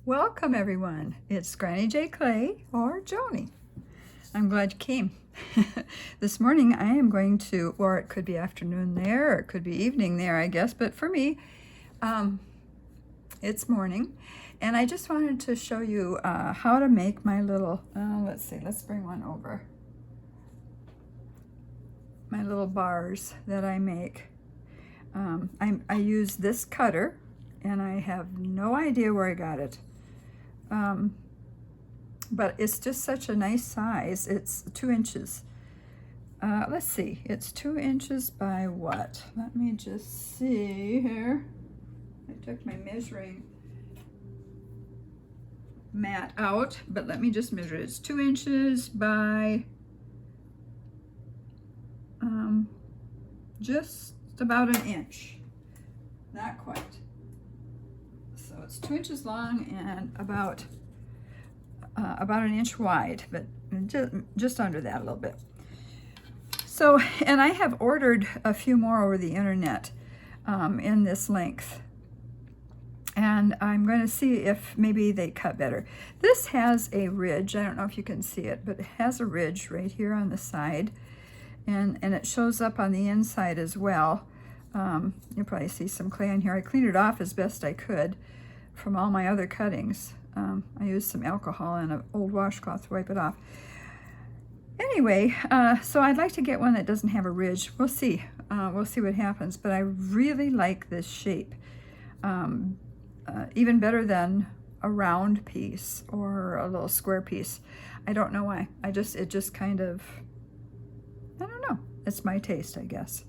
Welcome everyone. It's Granny J. Clay or Joni. I'm glad you came. This morning I am going to, or it could be afternoon there, or it could be evening there, I guess, but for me, it's morning. And I just wanted to show you how to make my little, let's see, let's bring one over. My little bars that I make. I use this cutter, and I have no idea where I got it. But it's just such a nice size. It's 2 inches. Let's see, it's 2 inches by what? Let me just see here. I took my measuring mat out, but let me just measure it. It's 2 inches by just about an inch. Not quite. So it's 2 inches long and about an inch wide, but just under that a little bit. So, and I have ordered a few more over the internet in this length. And I'm going to see if maybe they cut better. This has a ridge. I don't know if you can see it, but it has a ridge right here on the side. And it shows up on the inside as well. You'll probably see some clay on here. I cleaned it off as best I could from all my other cuttings. I used some alcohol and an old washcloth to wipe it off. Anyway, so I'd like to get one that doesn't have a ridge. We'll see. We'll see what happens. But I really like this shape. Even better than a round piece or a little square piece. I don't know why. It just kind of, I don't know. It's my taste, I guess.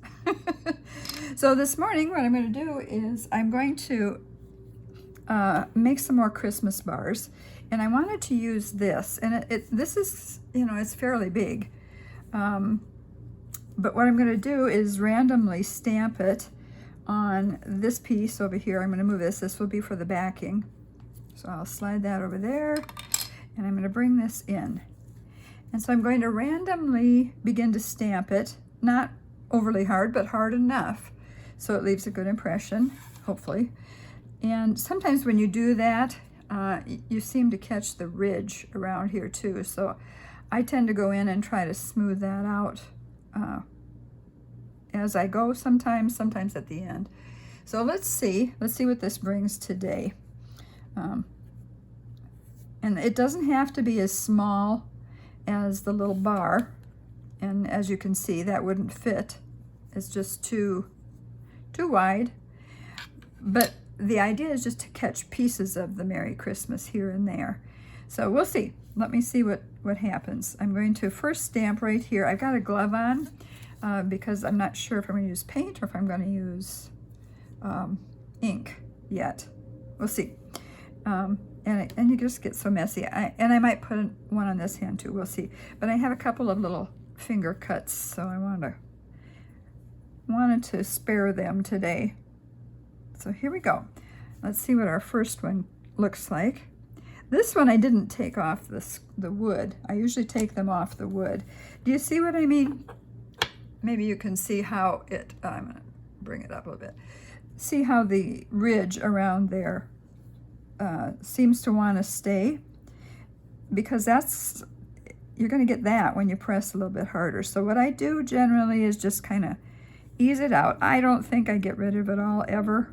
So this morning, what I'm going to do is I'm going to make some more Christmas bars, and I wanted to use this, and this is, you know, it's fairly big, but what I'm going to do is randomly stamp it on this piece over here. I'm going to move this will be for the backing, so I'll slide that over there, and I'm going to bring this in, and so I'm going to randomly begin to stamp it, not overly hard, but hard enough so it leaves a good impression, hopefully. And sometimes when you do that, you seem to catch the ridge around here too. So I tend to go in and try to smooth that out as I go, sometimes at the end. So let's see what this brings today. And it doesn't have to be as small as the little bar. And as you can see, that wouldn't fit. It's just too wide. But the idea is just to catch pieces of the Merry Christmas here and there. So we'll see. Let me see what happens. I'm going to first stamp right here. I've got a glove on because I'm not sure if I'm going to use paint or if I'm going to use ink yet. We'll see. And you just get so messy. And I might put one on this hand too. We'll see. But I have a couple of little finger cuts, so I wanted to spare them today. So here we go. Let's see what our first one looks like. This one I didn't take off the wood. I usually take them off the wood. Do you see what I mean? Maybe you can see how it, I'm going to bring it up a little bit. See how the ridge around there seems to want to stay? Because you're going to get that when you press a little bit harder. So what I do generally is just kind of ease it out. I don't think I get rid of it all ever.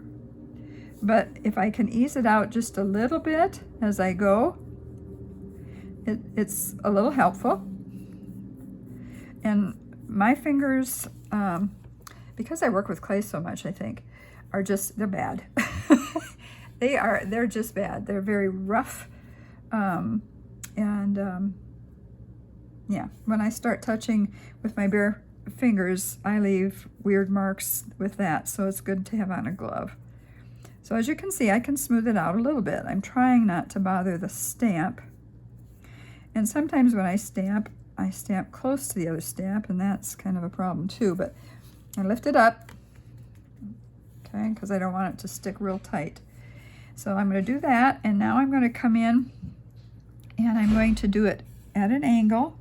But if I can ease it out just a little bit as I go, it's a little helpful. And my fingers, because I work with clay so much, I think, they're bad. They're just bad. They're very rough. Yeah, when I start touching with my bare fingers, I leave weird marks with that, so it's good to have on a glove. So as you can see, I can smooth it out a little bit. I'm trying not to bother the stamp. And sometimes when I stamp close to the other stamp, and that's kind of a problem too, but I lift it up, okay, because I don't want it to stick real tight. So I'm going to do that, and now I'm going to come in, and I'm going to do it at an angle.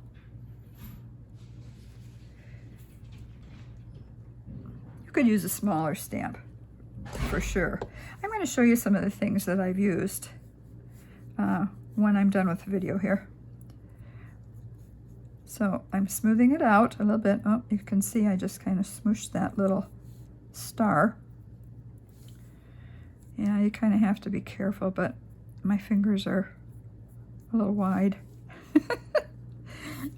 You could use a smaller stamp for sure. I'm going to show you some of the things that I've used when I'm done with the video here. So I'm smoothing it out a little bit. Oh, you can see I just kind of smooshed that little star. Yeah, you kind of have to be careful, but my fingers are a little wide.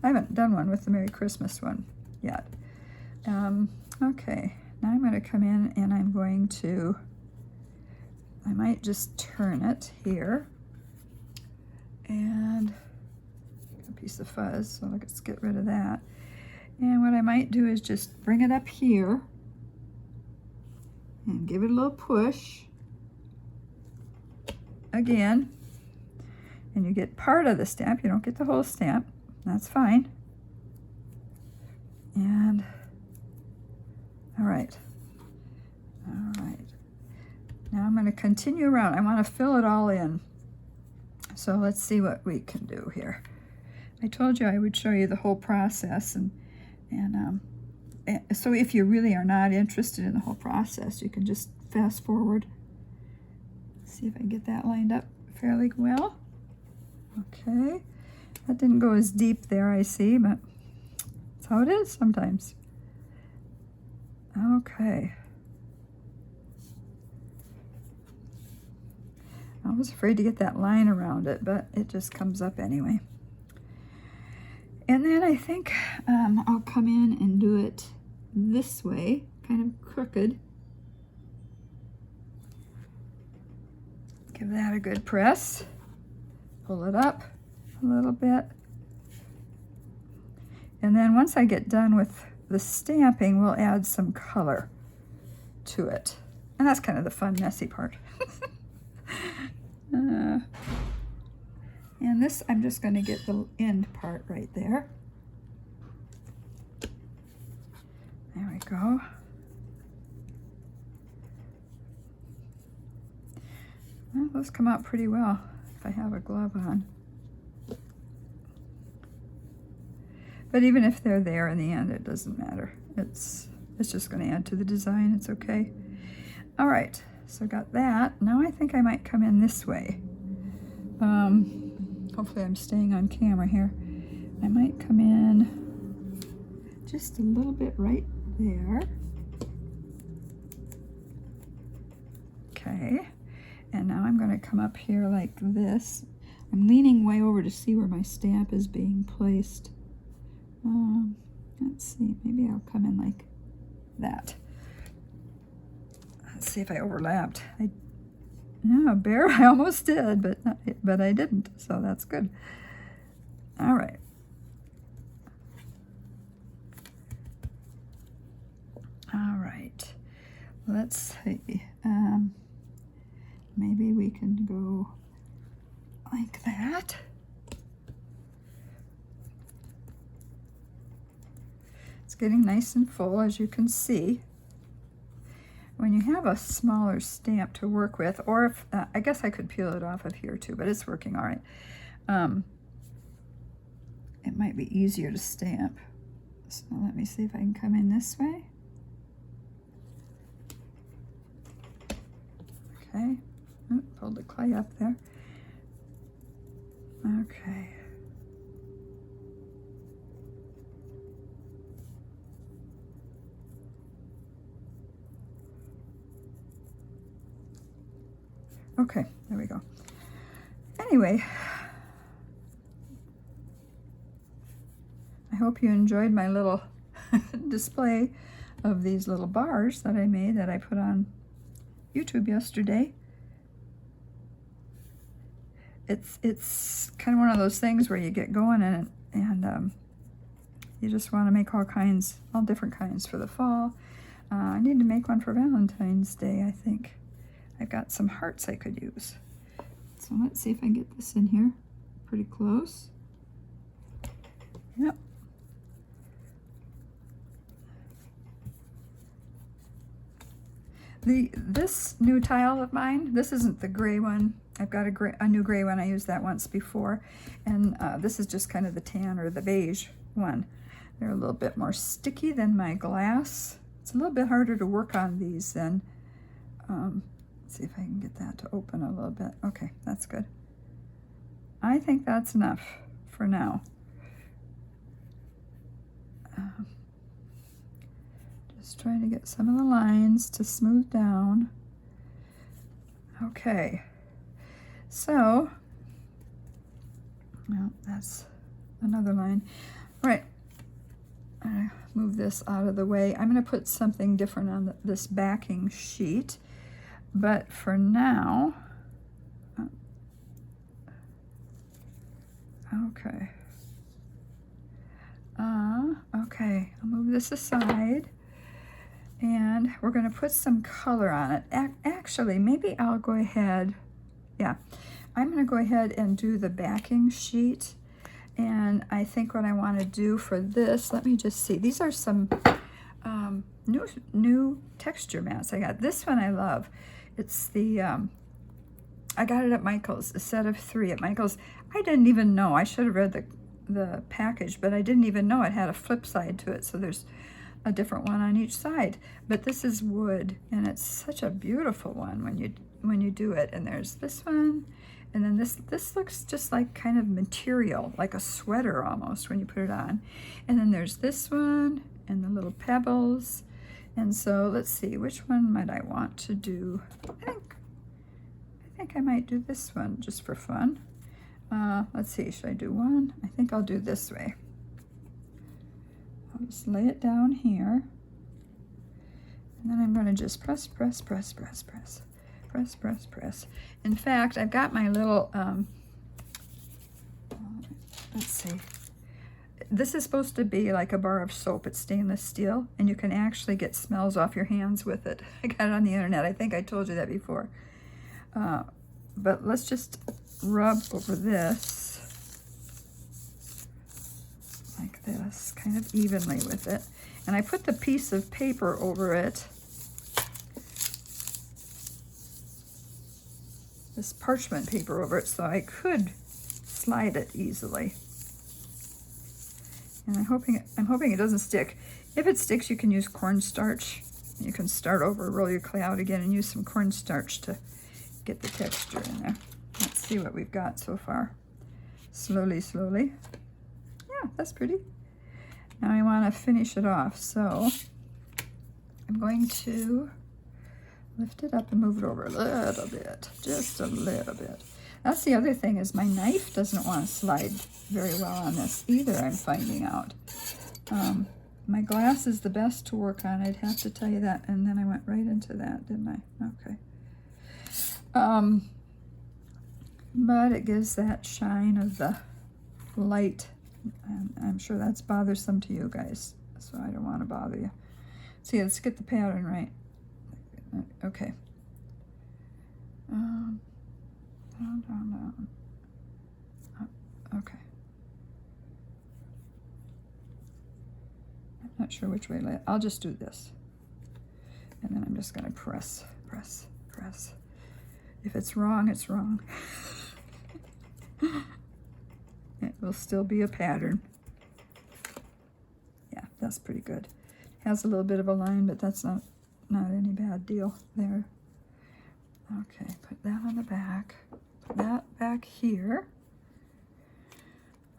I haven't done one with the Merry Christmas one yet. Okay, now I'm going to come in and I'm going to, I might just turn it here. And a piece of fuzz, so let's get rid of that. And what I might do is just bring it up here and give it a little push again, and you get part of the stamp. You don't get the whole stamp. That's fine. And all right, now I'm going to continue around. I want to fill it all in, so let's see what we can do here. I told you I would show you the whole process, and so if you really are not interested in the whole process, you can just fast forward. See if I can get that lined up fairly well. Okay, that didn't go as deep there, I see, but that's how it is sometimes. Okay. I was afraid to get that line around it, but it just comes up anyway. And then I think I'll come in and do it this way, kind of crooked. Give that a good press. Pull it up a little bit. And then once I get done with the stamping, we'll add some color to it. And that's kind of the fun, messy part. And this, I'm just going to get the end part right there. There we go. Well, those come out pretty well if I have a glove on. But even if they're there in the end, it doesn't matter. It's just going to add to the design. It's okay. All right, so got that. Now I think I might come in this way. Hopefully I'm staying on camera here. I might come in just a little bit right there. Okay, and now I'm going to come up here like this. I'm leaning way over to see where my stamp is being placed. Let's see, maybe I'll come in like that. Let's see if I overlapped. Yeah, bear, I almost did, but I didn't, so that's good. All right. All right, let's see. Maybe we can go like that. It's getting nice and full, as you can see. When you have a smaller stamp to work with, or if, I guess I could peel it off of here too, but it's working all right. It might be easier to stamp. So let me see if I can come in this way. Okay, pulled the clay up there. Okay. Okay, there we go. Anyway, I hope you enjoyed my little display of these little bars that I made, that I put on YouTube yesterday. It's kind of one of those things where you get going and you just want to make all different kinds for the fall. I need to make one for Valentine's Day, I think. I've got some hearts I could use. So let's see if I can get this in here. Pretty close. Yep. This new tile of mine, this isn't the gray one. I've got a new gray one. I used that once before. And this is just kind of the tan or the beige one. They're a little bit more sticky than my glass. It's a little bit harder to work on these than see if I can get that to open a little bit. Okay, that's good. I think that's enough for now. Just trying to get some of the lines to smooth down. Okay, so, well, that's another line. All right, I'm gonna move this out of the way. I'm gonna put something different on this backing sheet, but for now, okay. Okay, I'll move this aside, and we're gonna put some color on it. Actually, maybe I'll go ahead, yeah, I'm gonna go ahead and do the backing sheet. And I think what I want to do for this, let me just see. These are some new texture mats I got. This one I love. It's the, I got it at Michael's, a set of 3 at Michael's. I didn't even know. I should have read the package, but I didn't even know it had a flip side to it. So there's a different one on each side. But this is wood, and it's such a beautiful one when you do it. And there's this one. And then this looks just like kind of material, like a sweater almost when you put it on. And then there's this one and the little pebbles. And so let's see, which one might I want to do? I think I might do this one just for fun. Let's see, should I do one? I think I'll do this way. I'll just lay it down here. And then I'm gonna just press, press, press, press, press. Press, press, press. In fact, I've got my little, let's see. This is supposed to be like a bar of soap. It's stainless steel, and you can actually get smells off your hands with it. I got it on the internet. I think I told you that before. But let's just rub over this like this, kind of evenly with it. And I put the piece of paper over it. This parchment paper over it, so I could slide it easily. And I'm hoping it doesn't stick. If it sticks, you can use cornstarch. You can start over, roll your clay out again, and use some cornstarch to get the texture in there. Let's see what we've got so far. Slowly, slowly. Yeah, that's pretty. Now I want to finish it off, so I'm going to lift it up and move it over a little bit, just a little bit. That's the other thing, is my knife doesn't want to slide very well on this either, I'm finding out. My glass is the best to work on, I'd have to tell you that, and then I went right into that, didn't I? Okay. But it gives that shine of the light, and I'm sure that's bothersome to you guys, so I don't want to bother you. See, let's get the pattern right. Okay. Down, down, down. Okay. I'm not sure which way. I'll just do this. And then I'm just going to press, press, press. If it's wrong, it's wrong. It will still be a pattern. Yeah, that's pretty good. Has a little bit of a line, but that's not any bad deal there. Okay, put that on the back. Put that back here.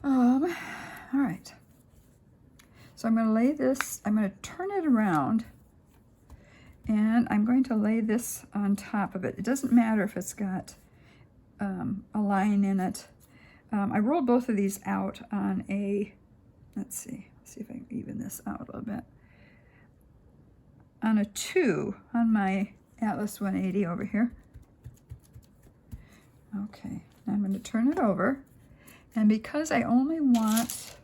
All right. So I'm going to lay this, I'm going to turn it around, and I'm going to lay this on top of it. It doesn't matter if it's got a line in it. I rolled both of these out on a, let's see if I can even this out a little bit. On a 2 on my Atlas 180 over here. Okay, now I'm going to turn it over, and because I only want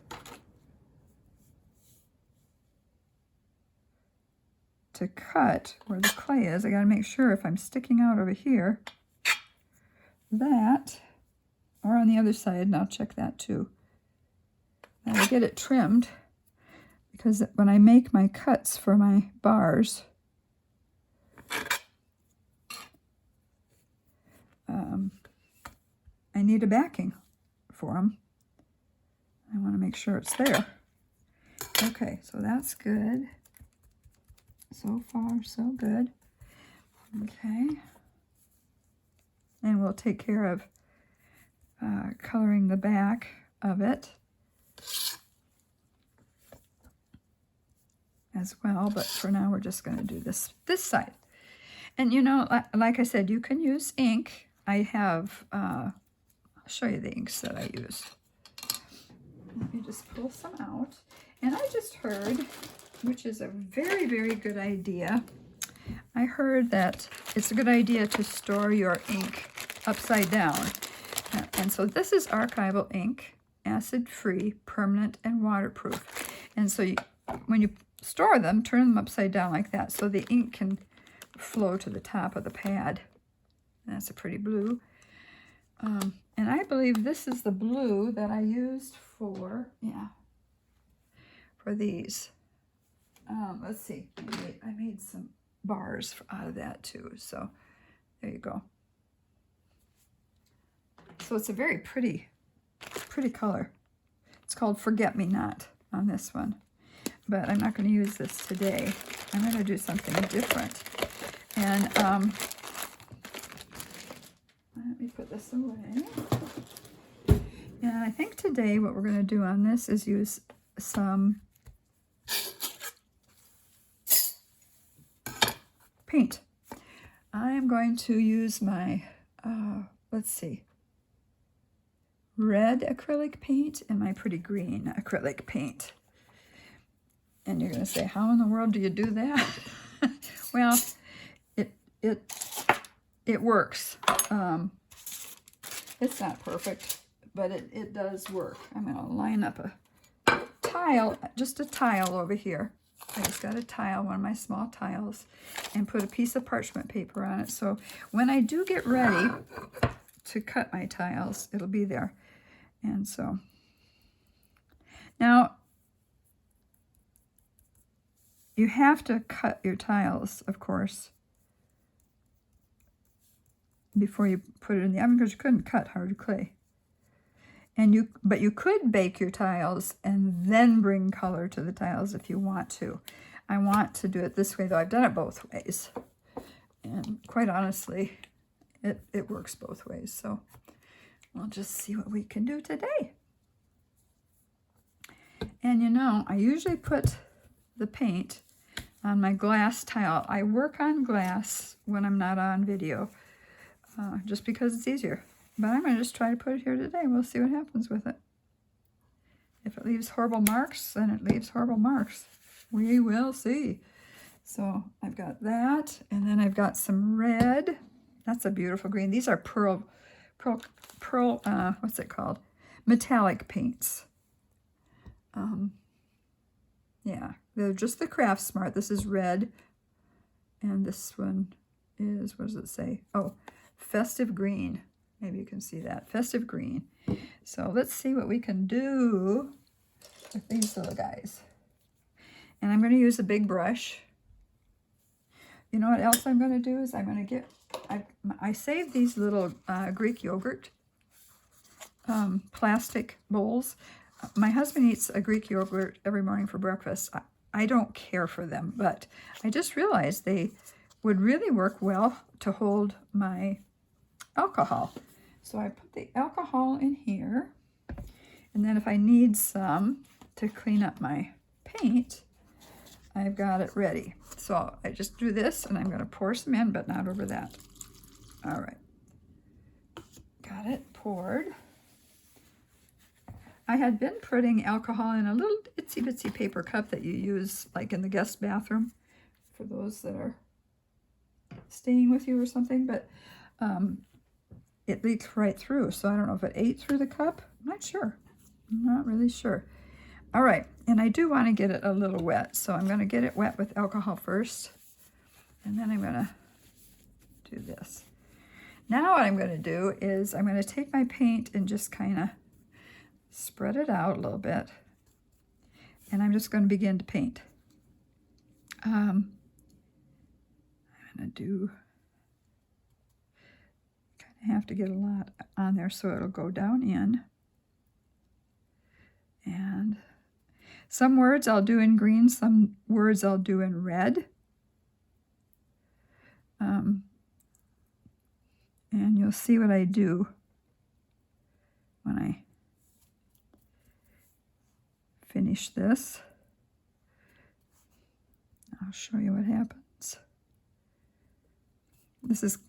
to cut where the clay is, I got to make sure if I'm sticking out over here that, or on the other side, and I'll check that too, that I get it trimmed. Because when I make my cuts for my bars, I need a backing for them. I want to make sure it's there. Okay, so that's good. So far, so good. Okay. And we'll take care of coloring the back of it as well, but for now we're just going to do this side. And you know, like I said, you can use ink. I have, I'll show you the inks that I use. Let me just pull some out. And I just heard, which is a very, very good idea, I heard that it's a good idea to store your ink upside down. And so this is archival ink, acid-free, permanent, and waterproof. And so when you store them, turn them upside down like that so the ink can flow to the top of the pad. And that's a pretty blue. And I believe this is the blue that I used for, for these. Let's see, I made some bars out of that too. So there you go. So it's a very pretty color. It's called Forget Me Not on this one. But I'm not going to use this today. I'm going to do something different. And let me put this away. And I think today what we're going to do on this is use some paint. I'm going to use my, let's see, red acrylic paint and my pretty green acrylic paint. And you're going to say, how in the world do you do that? Well, it works. It's not perfect, but it does work. I'm going to line up a tile, just a tile over here. I just got a tile, one of my small tiles, and put a piece of parchment paper on it. So when I do get ready to cut my tiles, it'll be there. And so now you have to cut your tiles, of course, before you put it in the oven, because you couldn't cut hard clay. But you could bake your tiles and then bring color to the tiles if you want to. I want to do it this way, though. I've done it both ways. And quite honestly, it works both ways. So we'll just see what we can do today. And you know, I usually put the paint on my glass tile. I work on glass when I'm not on video, just because it's easier. But I'm going to just try to put it here today. We'll see what happens with it. If it leaves horrible marks, then it leaves horrible marks. We will see. So I've got that, and then I've got some red. That's a beautiful green. These are pearl, what's it called? Metallic paints. Yeah, they're just the Craft Smart. This is red, and this one is, what does it say? Oh, Festive Green. Maybe you can see that. Festive Green. So let's see what we can do with these little guys. And I'm going to use a big brush. You know what else I'm going to do is I'm going to get, I saved these little Greek yogurt plastic bowls. My husband eats a Greek yogurt every morning for breakfast. I don't care for them, but I just realized they would really work well to hold my alcohol. So I put the alcohol in here, and then if I need some to clean up my paint, I've got it ready. So I just do this, and I'm going to pour some in, but not over that. All right. Got it poured. I had been putting alcohol in a little itsy bitsy paper cup that you use like in the guest bathroom for those that are staying with you or something, but it leaked right through. So I don't know if it ate through the cup. I'm not sure. I'm not really sure. All right, and I do want to get it a little wet, so I'm going to get it wet with alcohol first, and then I'm going to do this. Now what I'm going to do is I'm going to take my paint and just kind of spread it out a little bit, and I'm just going to begin to paint. I'm going to do, kind of have to get a lot on there so it'll go down in. And some words I'll do in green, some words I'll do in red. And you'll see what I do. when I finish this. I'll show you what happens.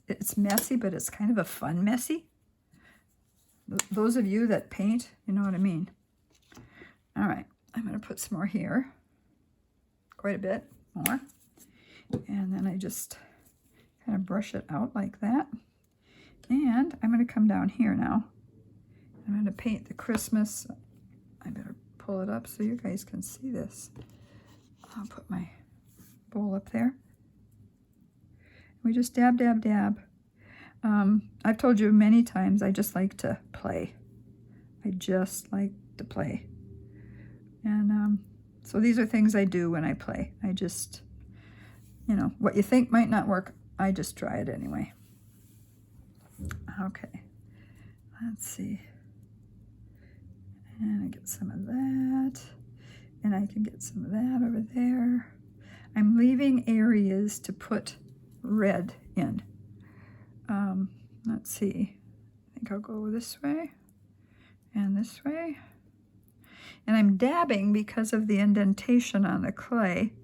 It's messy, but it's kind of a fun messy. Those of you that paint, you know what I mean. All right, I'm going to put some more here. Quite a bit more. And then I just kind of brush it out like that. And I'm going to come down here now. I'm going to paint the Christmas. I better pull it up so you guys can see this. I'll put my bowl up there. We just dab, dab, dab. I've told you many times I just like to play. I just like to play. And so these are things I do when I play. I just, you know, what you think might not work, I just try it anyway. Okay, let's see. And I get some of that. And I can get some of that over there. I'm leaving areas to put red in. Let's see. I think I'll go this way and this way. And I'm dabbing because of the indentation on the clay.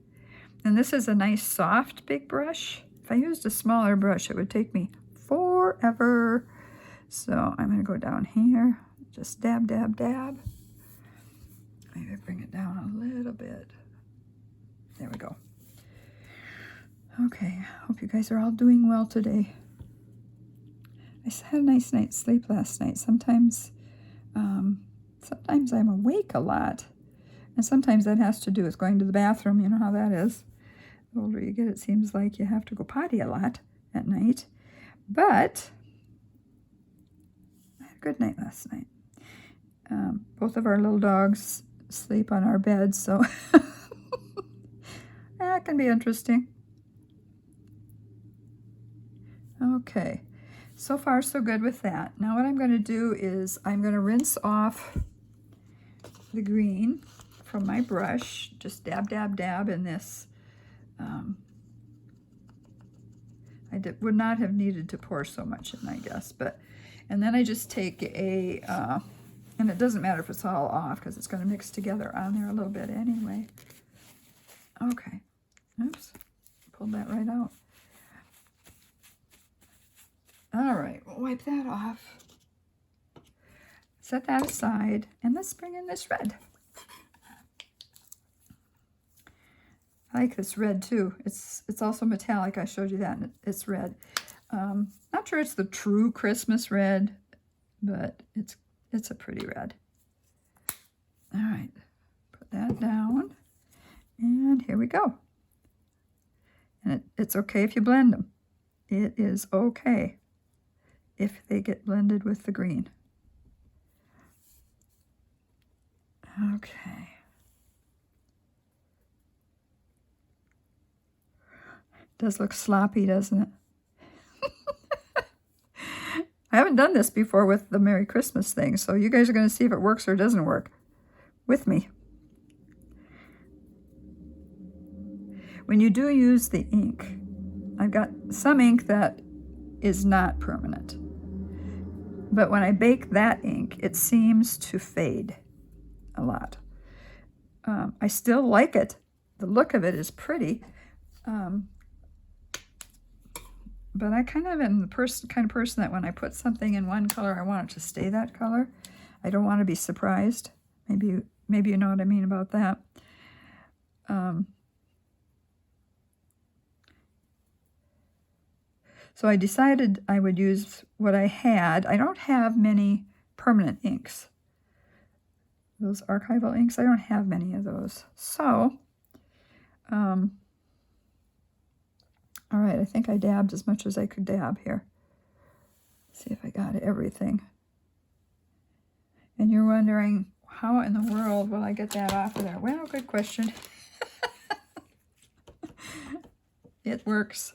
And this is a nice soft big brush. If I used a smaller brush, it would take me forever. So I'm going to go down here. Just dab, dab, dab. Maybe bring it down a little bit. There we go. Okay, hope you guys are all doing well today. I had a nice night's sleep last night. Sometimes I'm awake a lot. And sometimes that has to do with going to the bathroom. You know how that is. The older you get, it seems like you have to go potty a lot at night. But I had a good night last night. Both of our little dogs sleep on our beds, so that can be interesting. Okay, so far so good with that. Now what I'm going to do is I'm going to rinse off the green from my brush. Just dab, dab, dab in this. Would not have needed to pour so much in, I guess. And then I just take a, and it doesn't matter if it's all off because it's going to mix together on there a little bit anyway. Okay, oops, pulled that right out. All right, we'll wipe that off. Set that aside, and let's bring in this red. I like this red too. It's also metallic. I showed you that, and it's red. Not sure it's the true Christmas red, but it's a pretty red. All right, put that down, and here we go. And it's okay if you blend them. It is okay if they get blended with the green. Okay. Does look sloppy, doesn't it? I haven't done this before with the Merry Christmas thing, so you guys are going to see if it works or doesn't work with me. When you do use the ink, I've got some ink that is not permanent. But when I bake that ink, it seems to fade a lot. I still like it. The look of it is pretty. But I kind of am the kind of person that when I put something in one color, I want it to stay that color. I don't want to be surprised. Maybe you know what I mean about that. So I decided I would use what I had. I don't have many permanent inks. Those archival inks, I don't have many of those. So, all right, I think I dabbed as much as I could dab here. Let's see if I got everything. And you're wondering, how in the world will I get that off of there? Well, good question. It works.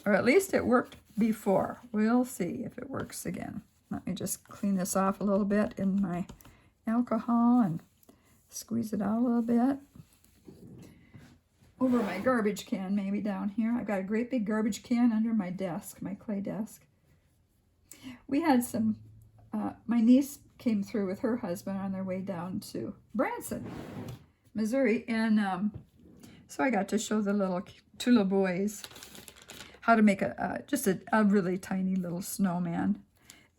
Or at least it worked before. We'll see if it works again. Let me just clean this off a little bit in my alcohol and squeeze it out a little bit. Over my garbage can, maybe down here. I've got a great big garbage can under my desk, my clay desk. We had some, my niece came through with her husband on their way down to Branson, Missouri, and so I got to show the two little boys how to make just a really tiny little snowman.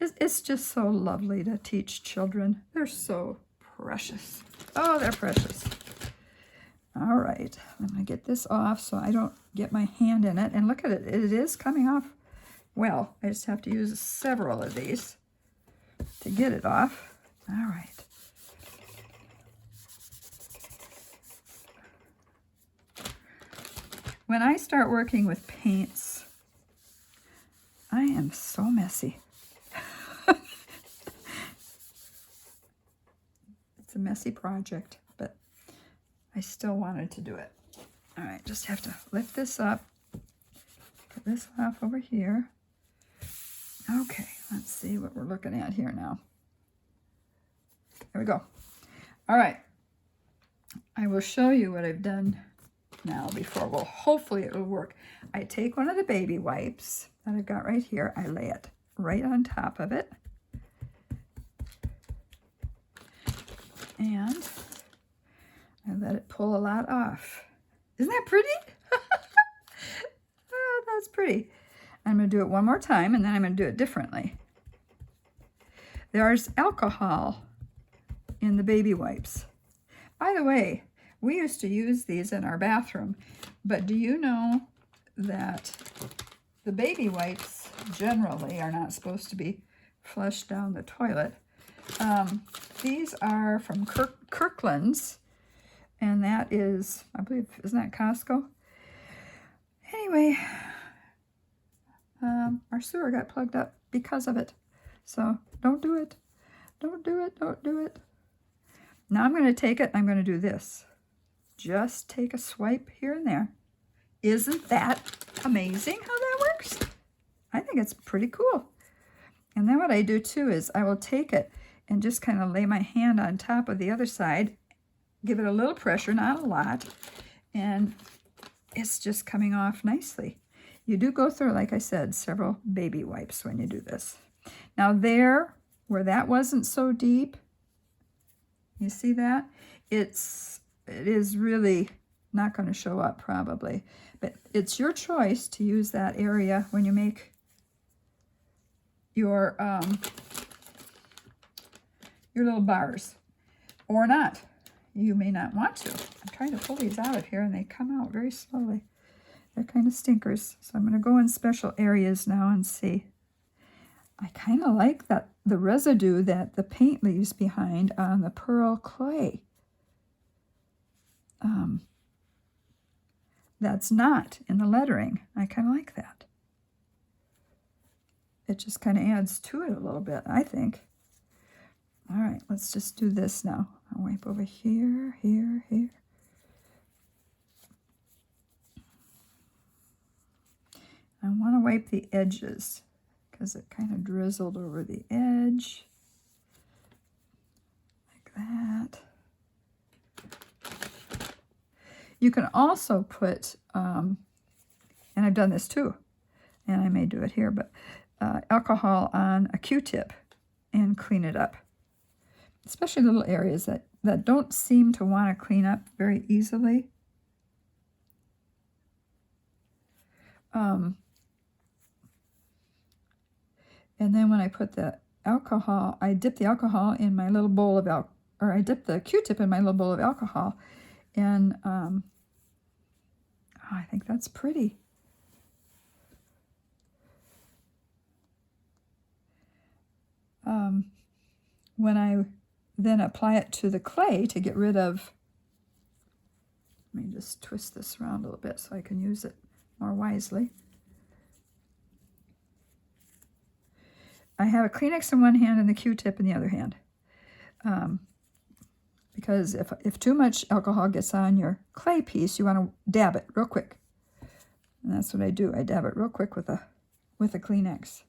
It's just so lovely to teach children. They're so precious. Oh, they're precious. All right, I'm going to get this off so I don't get my hand in it. And look at it. It is coming off well. I just have to use several of these to get it off. All right. When I start working with paints, I am so messy. It's a messy project, but I still wanted to do it. All right, just have to lift this up, put this off over here. Okay, let's see what we're looking at here now. There we go. All right, I will show you what I've done now before. Well, hopefully it will work. I take one of the baby wipes that I've got right here. I lay it right on top of it. And I let it pull a lot off. Isn't that pretty? Oh, that's pretty. I'm going to do it one more time, and then I'm going to do it differently. There's alcohol in the baby wipes. By the way, we used to use these in our bathroom, but do you know that the baby wipes generally are not supposed to be flushed down the toilet? These are from Kirkland's, and that is, I believe, isn't that Costco? Anyway, our sewer got plugged up because of it. So don't do it. Don't do it. Don't do it. Now I'm going to take it. I'm going to do this. Just take a swipe here and there. Isn't that amazing how that works? I think it's pretty cool. And then what I do too is I will take it and just kind of lay my hand on top of the other side, give it a little pressure, not a lot, and it's just coming off nicely. You do go through, like I said, several baby wipes when you do this. Now there, where that wasn't so deep, you see that? It is really not going to show up probably, but it's your choice to use that area when you make your little bars, or not. You may not want to. I'm trying to pull these out of here, and they come out very slowly. They're kind of stinkers. So I'm going to go in special areas now and see. I kind of like that the residue that the paint leaves behind on the pearl clay. That's not in the lettering. I kind of like that. It just kind of adds to it a little bit, I think. All right, let's just do this now. I'll wipe over here, here, here. I want to wipe the edges because it kind of drizzled over the edge. Like that. You can also put, and I've done this too, and I may do it here, but alcohol on a Q-tip and clean it up. Especially little areas that don't seem to want to clean up very easily. And then when I put the alcohol, I dip the alcohol in my little bowl of I dip the Q-tip in my little bowl of alcohol, and I think that's pretty. When I then apply it to the clay to get rid of, let me just twist this around a little bit so I can use it more wisely. I have a Kleenex in one hand and the Q-tip in the other hand. Because if too much alcohol gets on your clay piece, you want to dab it real quick. And that's what I do. I dab it real quick with a Kleenex.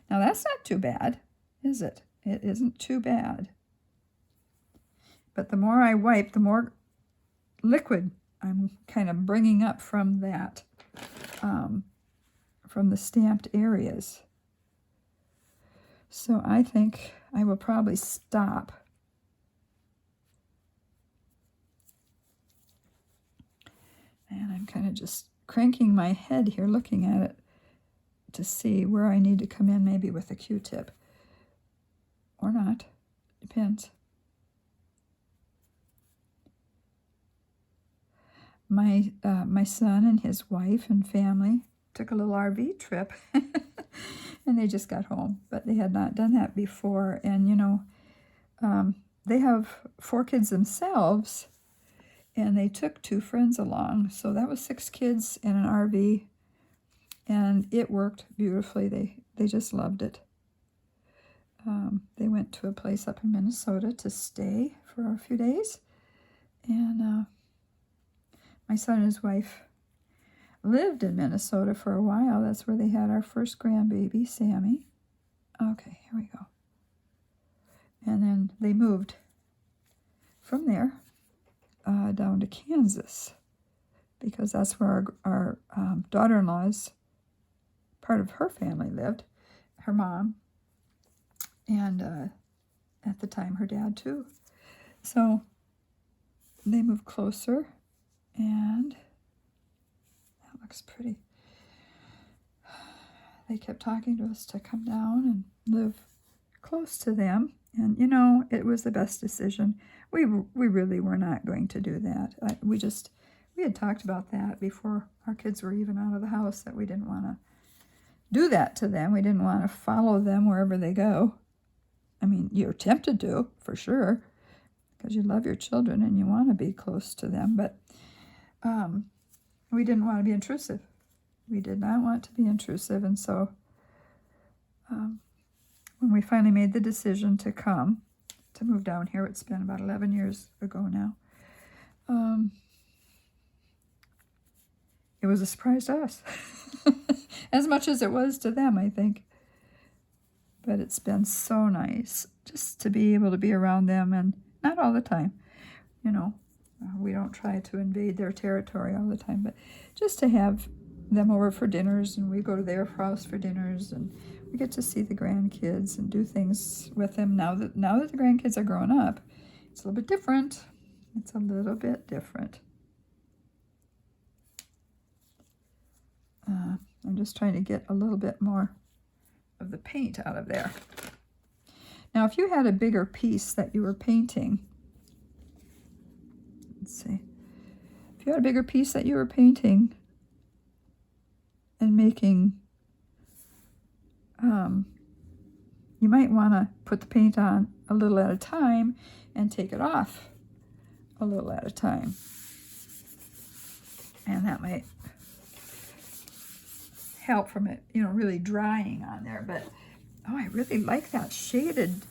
Now that's not too bad, is it? It isn't too bad. But the more I wipe, the more liquid I'm kind of bringing up from that, from the stamped areas. So I think I will probably stop. And I'm kind of just cranking my head here, looking at it to see where I need to come in, maybe with a Q-tip. Or not. Depends. My son and his wife and family took a little RV trip. And they just got home. But they had not done that before. And, you know, they have 4 kids themselves. And they took 2 friends along. So that was 6 kids in an RV. And it worked beautifully. They just loved it. They went to a place up in Minnesota to stay for a few days. And my son and his wife lived in Minnesota for a while. That's where they had our first grandbaby, Sammy. Okay, here we go. And then they moved from there down to Kansas, because that's where our daughter-in-law's part of her family lived, her mom, and at the time her dad too. So they moved closer, and that looks pretty. They kept talking to us to come down and live close to them, and you know, it was the best decision. We really were not going to do that. We had talked about that before our kids were even out of the house, that we didn't want to do that to them. We didn't want to follow them wherever they go. I mean, you're tempted to, for sure, because you love your children and you want to be close to them, but we didn't want to be intrusive. We did not want to be intrusive, and so when we finally made the decision to move down here, it's been about 11 years ago now, it was a surprise to us, as much as it was to them, I think. But it's been so nice just to be able to be around them, and not all the time, you know. We don't try to invade their territory all the time, but just to have them over for dinners, and we go to their house for dinners, and we get to see the grandkids and do things with them. Now that the grandkids are grown up, it's a little bit different. It's a little bit different. I'm just trying to get a little bit more of the paint out of there. Now, if you had a bigger piece that you were painting, let's see, if you had a bigger piece that you were painting and making, you might want to put the paint on a little at a time and take it off a little at a time. And that might help from it, you know, really drying on there. But oh, I really like that shaded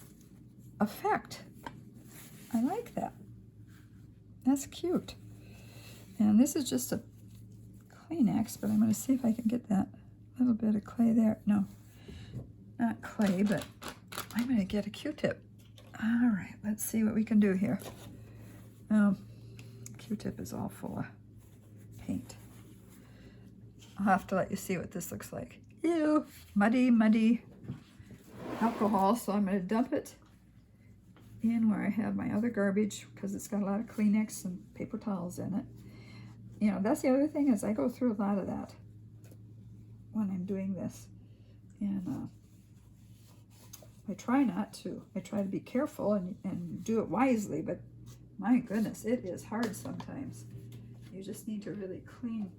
effect. I like that. That's cute. And this is just a Kleenex, but I'm going to see if I can get that little bit of clay there. No, not clay, but I'm going to get a Q-tip. All right, let's see what we can do here. Q-tip is all full of paint. I'll have to let you see what this looks like. Ew, muddy alcohol. So I'm going to dump it in where I have my other garbage, because it's got a lot of Kleenex and paper towels in it. You know, that's the other thing, is I go through a lot of that when I'm doing this. And I try not to. I try to be careful and do it wisely, but my goodness, it is hard sometimes. You just need to really clean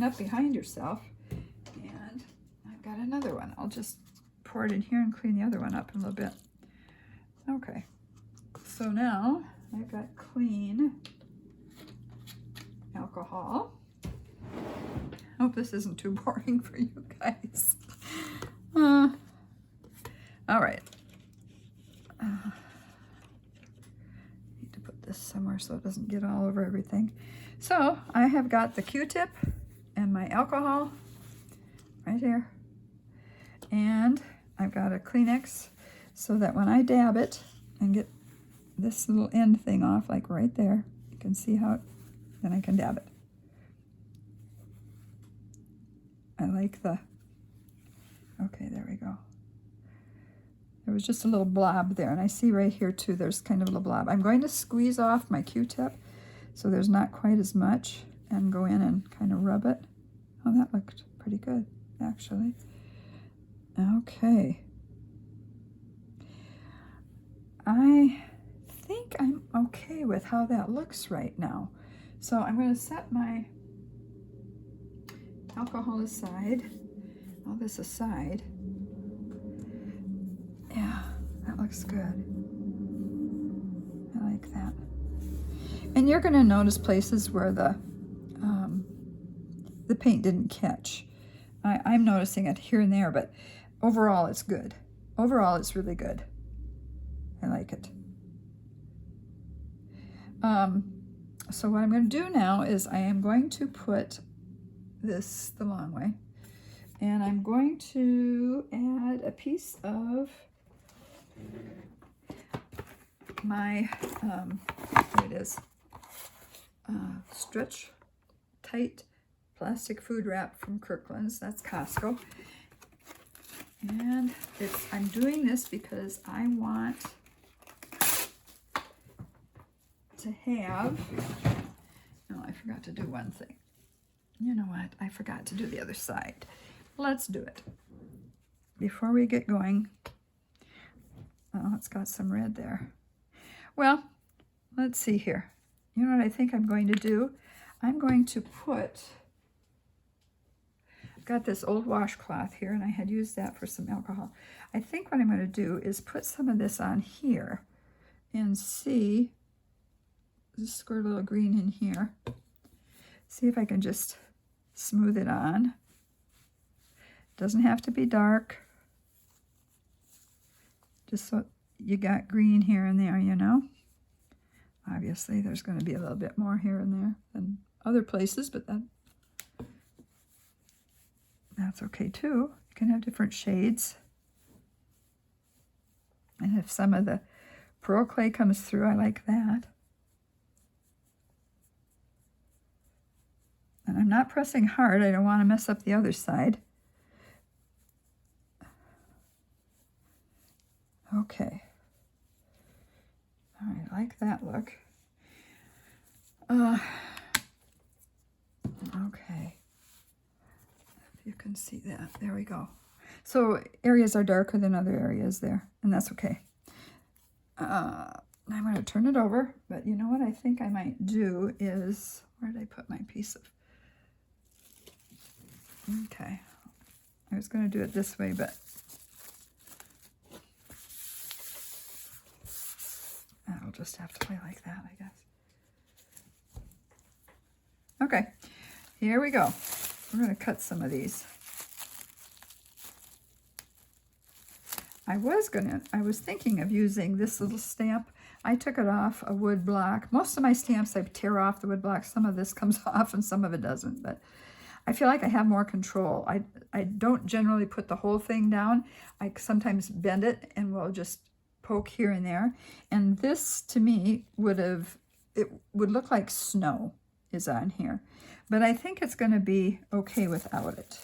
up behind yourself. And I've got another one. I'll just pour it in here and clean the other one up a little bit. Okay, so now I've got clean alcohol. I hope this isn't too boring for you guys. All right. Need to put this somewhere so it doesn't get all over everything. So I have got the Q-tip and my alcohol right here. And I've got a Kleenex so that when I dab it and get this little end thing off, like right there, you can see how then I can dab it. I like the, okay, there we go. There was just a little blob there, and I see right here too, there's kind of a little blob. I'm going to squeeze off my Q-tip so there's not quite as much, and go in and kind of rub it. Oh, that looked pretty good, actually. Okay. I think I'm okay with how that looks right now. So I'm going to set my alcohol aside, all this aside. Yeah, that looks good. I like that. And you're going to notice places where the paint didn't catch. I'm noticing it here and there, but overall it's good. Overall it's really good. I like it. So what I'm going to do now is I am going to put this the long way, and I'm going to add a piece of my, here it is, stretch tight plastic food wrap from Kirkland's. That's Costco. And I'm doing this because I want to have, no, I forgot to do one thing. You know what? I forgot to do the other side. Let's do it. Before we get going, oh, it's got some red there. Well, let's see here. You know what I think I'm going to do? I'm going to put, I've got this old washcloth here, and I had used that for some alcohol. I think what I'm going to do is put some of this on here and see, just squirt a little green in here. See if I can just smooth it on. Doesn't have to be dark. Just so you got green here and there, you know. Obviously, there's going to be a little bit more here and there than other places, but that's okay too. You can have different shades. And if some of the pearl clay comes through, I like that. And I'm not pressing hard. I don't want to mess up the other side. Okay. All right, I like that look. Okay. If you can see that. There we go. So areas are darker than other areas there, and that's okay. I'm going to turn it over, but you know what I think I might do is, where did I put my piece of, okay. I was going to do it this way, but I'll just have to play like that, I guess. Okay, here we go. We're going to cut some of these. I was thinking of using this little stamp. I took it off a wood block. Most of my stamps I tear off the wood block. Some of this comes off and some of it doesn't, but I feel like I have more control. I don't generally put the whole thing down. I sometimes bend it and will just poke here and there. And this, to me, it would look like snow is on here. But I think it's going to be okay without it.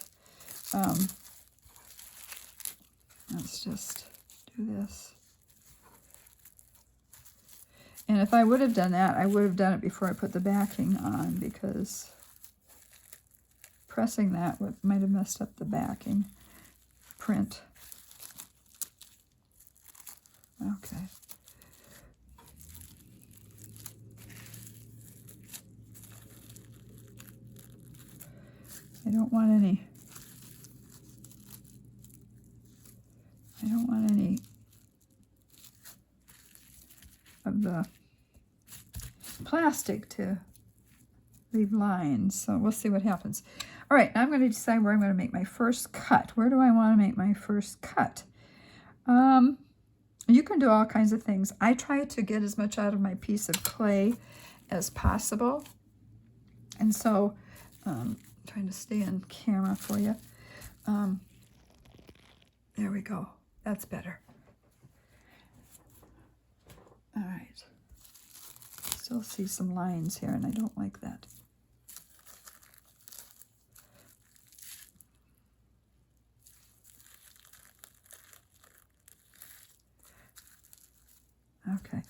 Let's just do this. And if I would have done that, I would have done it before I put the backing on, because pressing that might have messed up the backing print. Okay. I don't want any of the plastic to leave lines, so we'll see what happens. All right, now I'm going to decide where I'm going to make my first cut. Where do I want to make my first cut? You can do all kinds of things. I try to get as much out of my piece of clay as possible, and so I'm trying to stay on camera for you. There we go. That's better. All right. Still see some lines here, and I don't like that. Okay.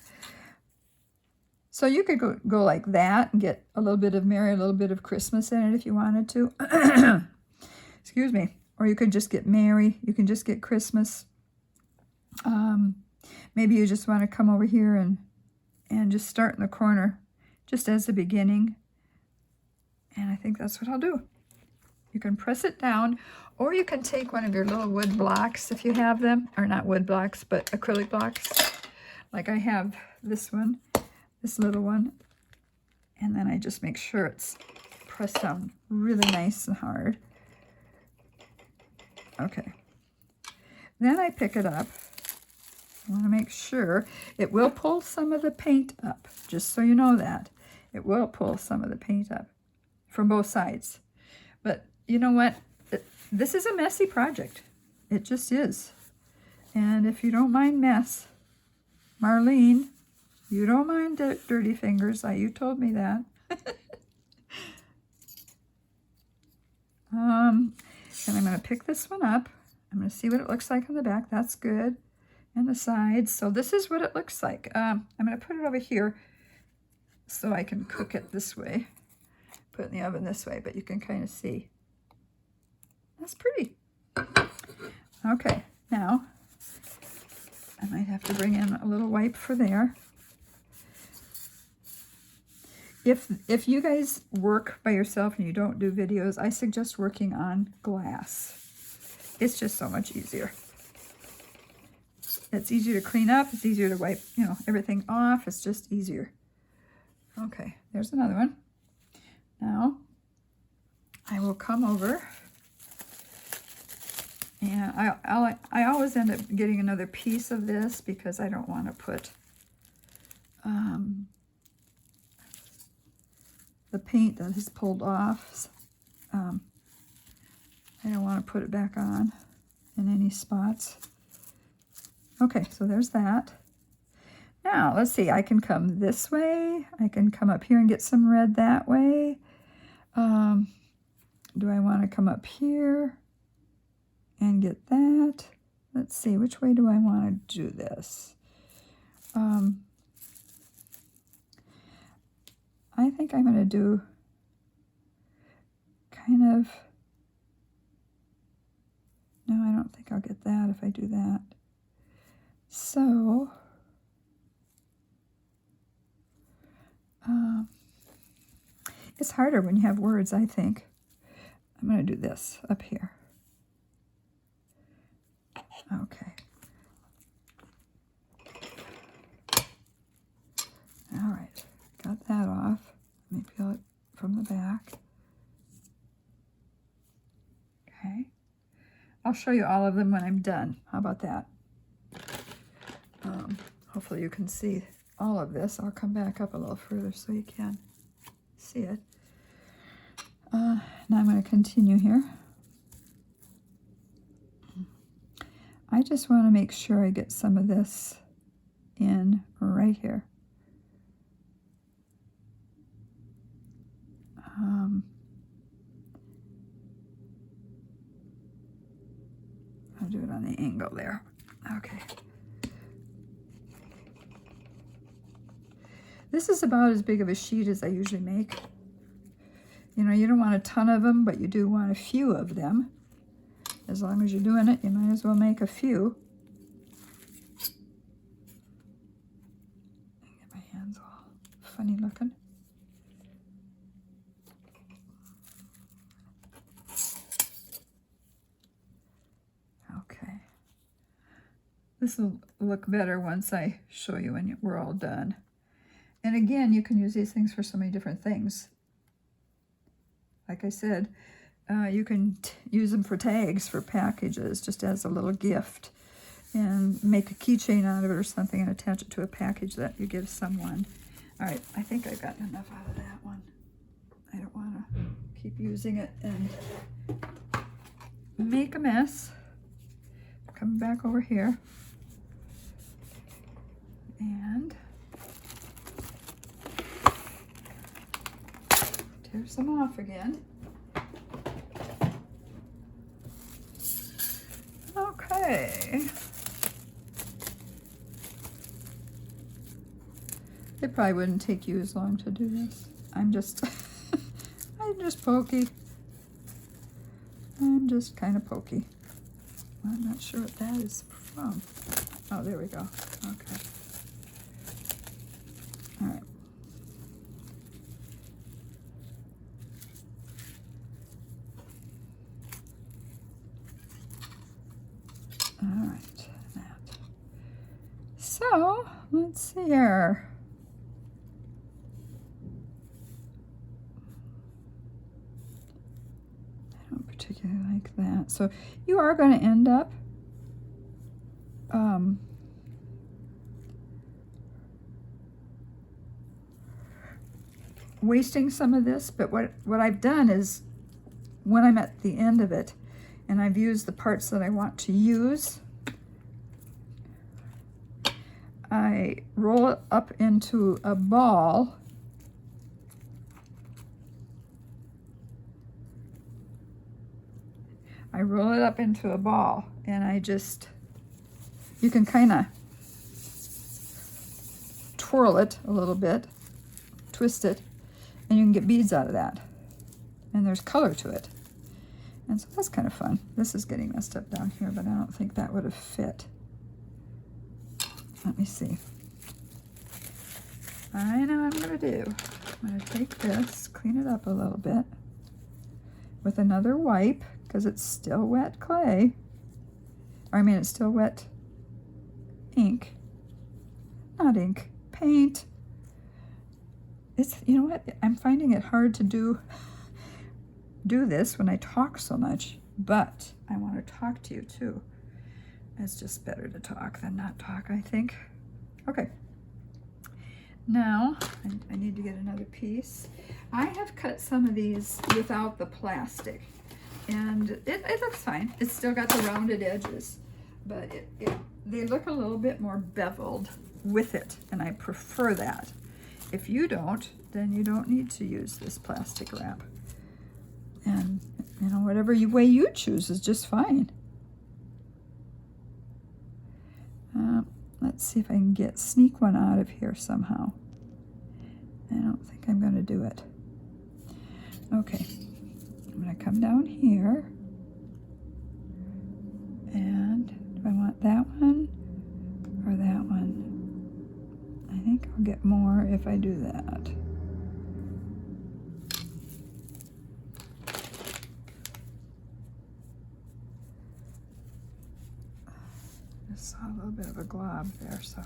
So you could go like that and get a little bit of Mary, a little bit of Christmas in it if you wanted to. Excuse me. Or you could just get Mary. You can just get Christmas. Maybe you just want to come over here and just start in the corner just as the beginning. And I think that's what I'll do. You can press it down, or you can take one of your little wood blocks if you have them, or not wood blocks, but acrylic blocks. Like I have this one, this little one, and then I just make sure it's pressed down really nice and hard. Okay. Then I pick it up. I want to make sure it will pull some of the paint up, just so you know that. It will pull some of the paint up from both sides. But you know what? This is a messy project. It just is. And if you don't mind mess, Marlene, you don't mind dirty fingers. You told me that. And I'm going to pick this one up. I'm going to see what it looks like on the back. That's good. And the sides. So this is what it looks like. I'm going to put it over here so I can cook it this way. Put it in the oven this way, but you can kind of see. That's pretty. Okay, now I might have to bring in a little wipe for there. If you guys work by yourself and you don't do videos, I suggest working on glass. It's just so much easier. It's easier to clean up. It's easier to wipe, everything off. It's just easier. Okay, there's another one. Now, I will come over, and I always end up getting another piece of this because I don't want to put the paint that is pulled off. I don't want to put it back on in any spots. Okay, so there's that. Now, let's see, I can come this way. I can come up here and get some red that way. Do I want to come up here and get that? Let's see, which way do I want to do this? I think I'm going to do kind of, no, I don't think I'll get that if I do that. So, it's harder when you have words, I think. I'm going to do this up here. Okay. All right. Got that off. Let me peel it from the back. Okay. I'll show you all of them when I'm done. How about that? Hopefully you can see all of this. I'll come back up a little further so you can see it. Now I'm going to continue here. I just want to make sure I get some of this in right here. I'll do it on the angle there. Okay. This is about as big of a sheet as I usually make. You don't want a ton of them, but you do want a few of them. As long as you're doing it, you might as well make a few. Get my hands all funny looking. Okay. This will look better once I show you when we're all done. And again, you can use these things for so many different things. Like I said, you can use them for tags, for packages, just as a little gift. And make a keychain out of it or something and attach it to a package that you give someone. All right, I think I've gotten enough out of that one. I don't want to keep using it and make a mess. Come back over here. And tear some off again. Okay. It probably wouldn't take you as long to do this. I'm just, I'm just pokey. I'm just kind of pokey. I'm not sure what that is from. Oh, there we go. Okay. All right. All right. That. So, let's see here. I don't particularly like that. So, you are going to end up wasting some of this, but what I've done is when I'm at the end of it and I've used the parts that I want to use, I roll it up into a ball and I just, you can kind of twirl it a little bit, twist it, and you can get beads out of that. And there's color to it. And so that's kind of fun. This is getting messed up down here, but I don't think that would have fit. Let me see. I know what I'm going to do. I'm going to take this, clean it up a little bit with another wipe, because it's still wet clay. Or I mean, it's still wet ink. Not ink, paint. It's, you know what, I'm finding it hard to do this when I talk so much, but I want to talk to you too. It's just better to talk than not talk, I think. Okay. Now, I need to get another piece. I have cut some of these without the plastic, and it looks fine. It's still got the rounded edges, but they look a little bit more beveled with it, and I prefer that. If you don't, then you don't need to use this plastic wrap. And, you know, whatever way you choose is just fine. Let's see if I can sneak one out of here somehow. I don't think I'm going to do it. Okay, I'm going to come down here. And do I want that one or that one? I think I'll get more if I do that. Just saw a little bit of a glob there, so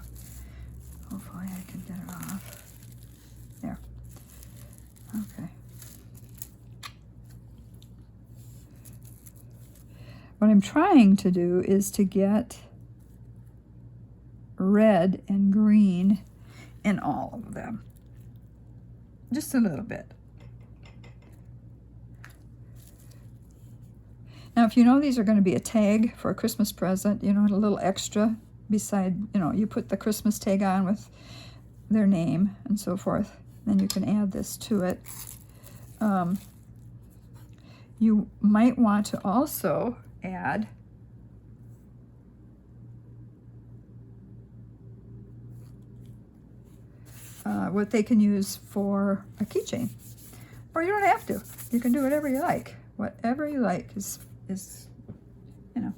hopefully I can get it off. There. Okay. What I'm trying to do is to get red and green in all of them. Just a little bit. Now, if you know these are going to be a tag for a Christmas present, you know, a little extra beside, you know, you put the Christmas tag on with their name and so forth, then you can add this to it. You might want to also add what they can use for a keychain. Or you don't have to. You can do whatever you like. Whatever you like is, you know,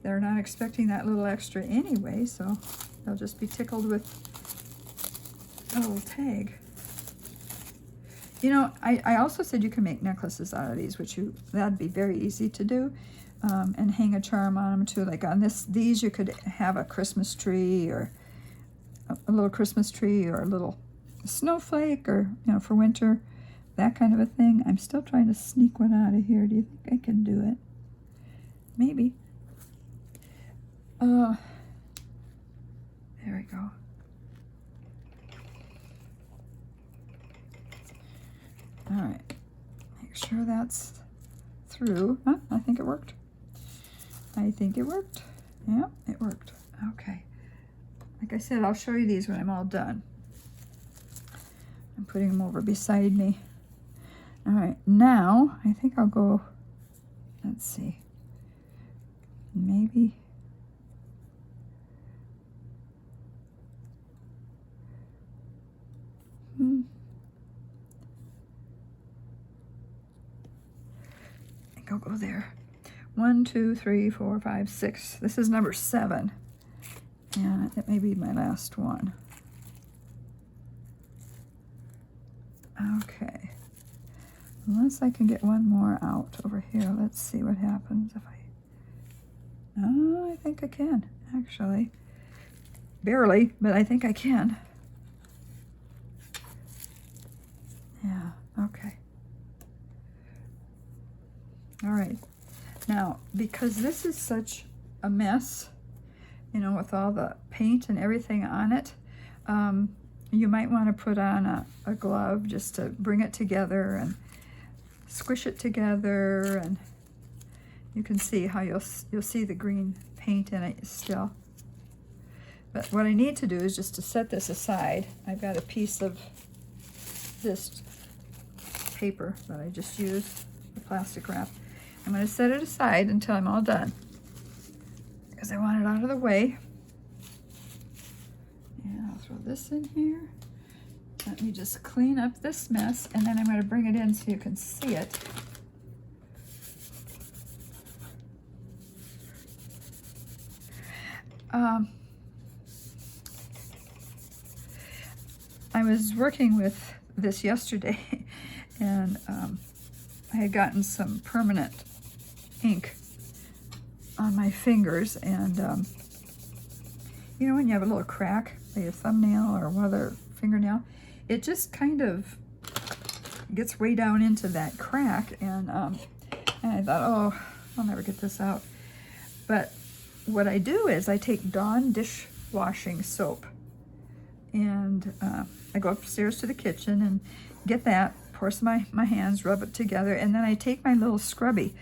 they're not expecting that little extra anyway, so they'll just be tickled with a little tag. You know, I also said you can make necklaces out of these, that'd be very easy to do, and hang a charm on them too. Like on these you could have a Christmas tree, or a little Christmas tree, or a little snowflake, or, you know, for winter, that kind of a thing. I'm still trying to sneak one out of here. Do you think I can do it? Maybe. There we go. All right, make sure that's through. Huh? I think it worked. I think it worked. Yeah, it worked. Okay. Like I said, I'll show you these when I'm all done. I'm putting them over beside me. All right, now I think I'll go, let's see, maybe, I'll go there. 1, 2, 3, 4, 5, 6. This is number 7. And it may be my last one. Okay. Unless I can get one more out over here. Let's see what happens if I... Oh, I think I can, actually. Barely, but I think I can. Yeah, okay. All right. Now, because this is such a mess, you know, with all the paint and everything on it, you might want to put on a glove just to bring it together and squish it together, and you can see how you'll see the green paint in it still. But what I need to do is just to set this aside. I've got a piece of this paper that I just used, the plastic wrap. I'm going to set it aside until I'm all done, because I want it out of the way. And I'll throw this in here. Let me just clean up this mess, and then I'm going to bring it in so you can see it. I was working with this yesterday, and I had gotten some permanent ink on my fingers, and you know when you have a little crack by your thumbnail or one other fingernail, it just kind of gets way down into that crack, and I thought, oh, I'll never get this out. But what I do is I take Dawn dishwashing soap, and I go upstairs to the kitchen and get that, pour some my hands, rub it together, and then I take my little scrubby.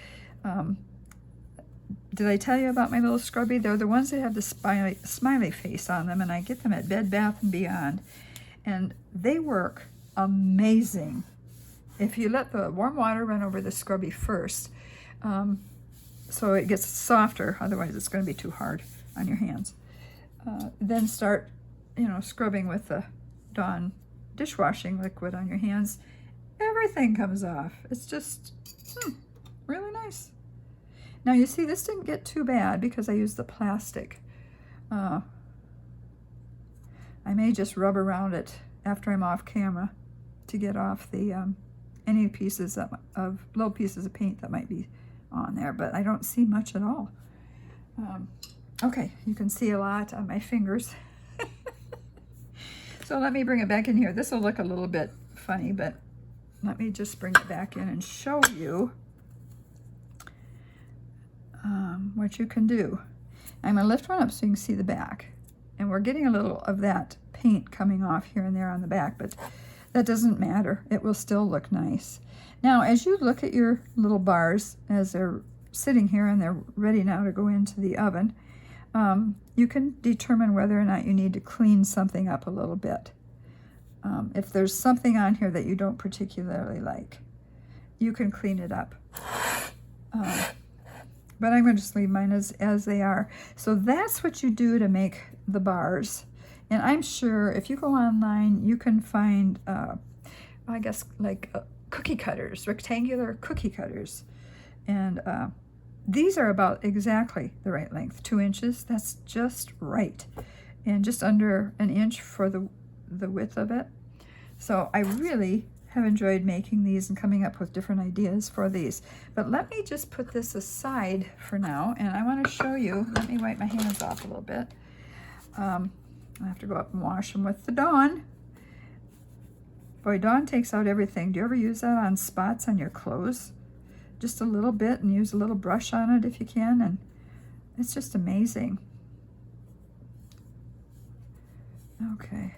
Did I tell you about my little scrubby? They're the ones that have the smiley face on them, and I get them at Bed Bath & Beyond, and they work amazing. If you let the warm water run over the scrubby first, so it gets softer, otherwise it's going to be too hard on your hands. Then start, you know, scrubbing with the Dawn dishwashing liquid on your hands. Everything comes off. It's just really nice. Now you see, this didn't get too bad because I used the plastic. I may just rub around it after I'm off camera to get off the any pieces of little pieces of paint that might be on there, but I don't see much at all. Okay, you can see a lot on my fingers. So let me bring it back in here. This will look a little bit funny, but let me just bring it back in and show you what you can do. I'm going to lift one up so you can see the back. And we're getting a little of that paint coming off here and there on the back, but that doesn't matter. It will still look nice. Now, as you look at your little bars as they're sitting here and they're ready now to go into the oven, you can determine whether or not you need to clean something up a little bit. If there's something on here that you don't particularly like, you can clean it up. But I'm going to just leave mine as they are. So that's what you do to make the bars. And I'm sure if you go online, you can find, I guess, like cookie cutters, rectangular cookie cutters. And these are about exactly the right length, 2 inches. That's just right. And just under an inch for the width of it. So I really have enjoyed making these and coming up with different ideas for these. But let me just put this aside for now, and I want to show you. Let me wipe my hands off a little bit. I have to go up and wash them with the Dawn. Boy, Dawn takes out everything. Do you ever use that on spots on your clothes? Just a little bit, and use a little brush on it if you can, and it's just amazing. Okay.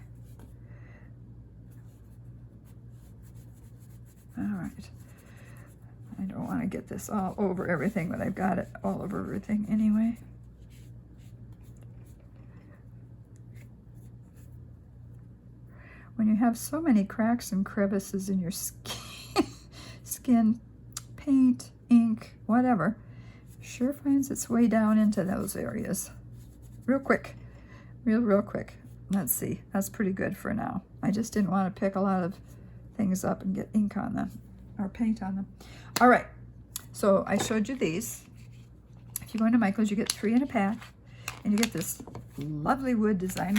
All right. I don't want to get this all over everything, but I've got it all over everything anyway. When you have so many cracks and crevices in your skin, paint, ink, whatever, sure finds its way down into those areas. Real quick. Real quick. Let's see. That's pretty good for now. I just didn't want to pick a lot of things up and get ink on them, or paint on them. All right. So I showed you these. If you go into Michael's, you get 3 in a pack, and you get this lovely wood design,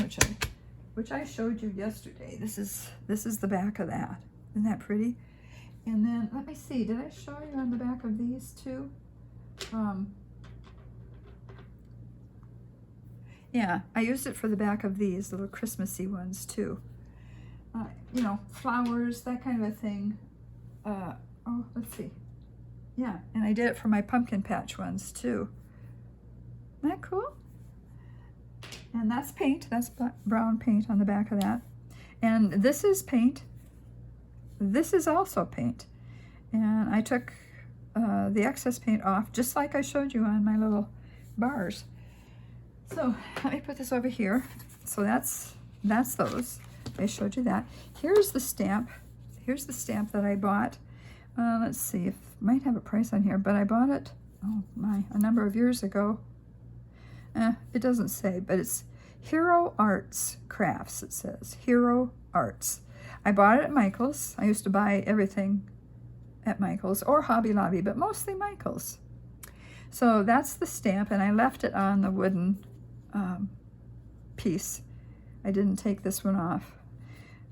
which I showed you yesterday. This is the back of that. Isn't that pretty? And then let me see. Did I show you on the back of these too? Yeah, I used it for the back of these little Christmassy ones too. You know, flowers, that kind of a thing. Oh, let's see. Yeah, and I did it for my pumpkin patch ones too. Isn't that cool? And that's paint. That's brown paint on the back of that. And this is paint. This is also paint. And I took the excess paint off, just like I showed you on my little bars. So let me put this over here. So that's those. I showed you that. Here's the stamp. Here's the stamp that I bought. Let's see, if might have a price on here, but I bought it, oh my, a number of years ago. It doesn't say, but it's Hero Arts Crafts, it says. Hero Arts. I bought it at Michael's. I used to buy everything at Michael's or Hobby Lobby, but mostly Michael's. So that's the stamp, and I left it on the wooden piece. I didn't take this one off,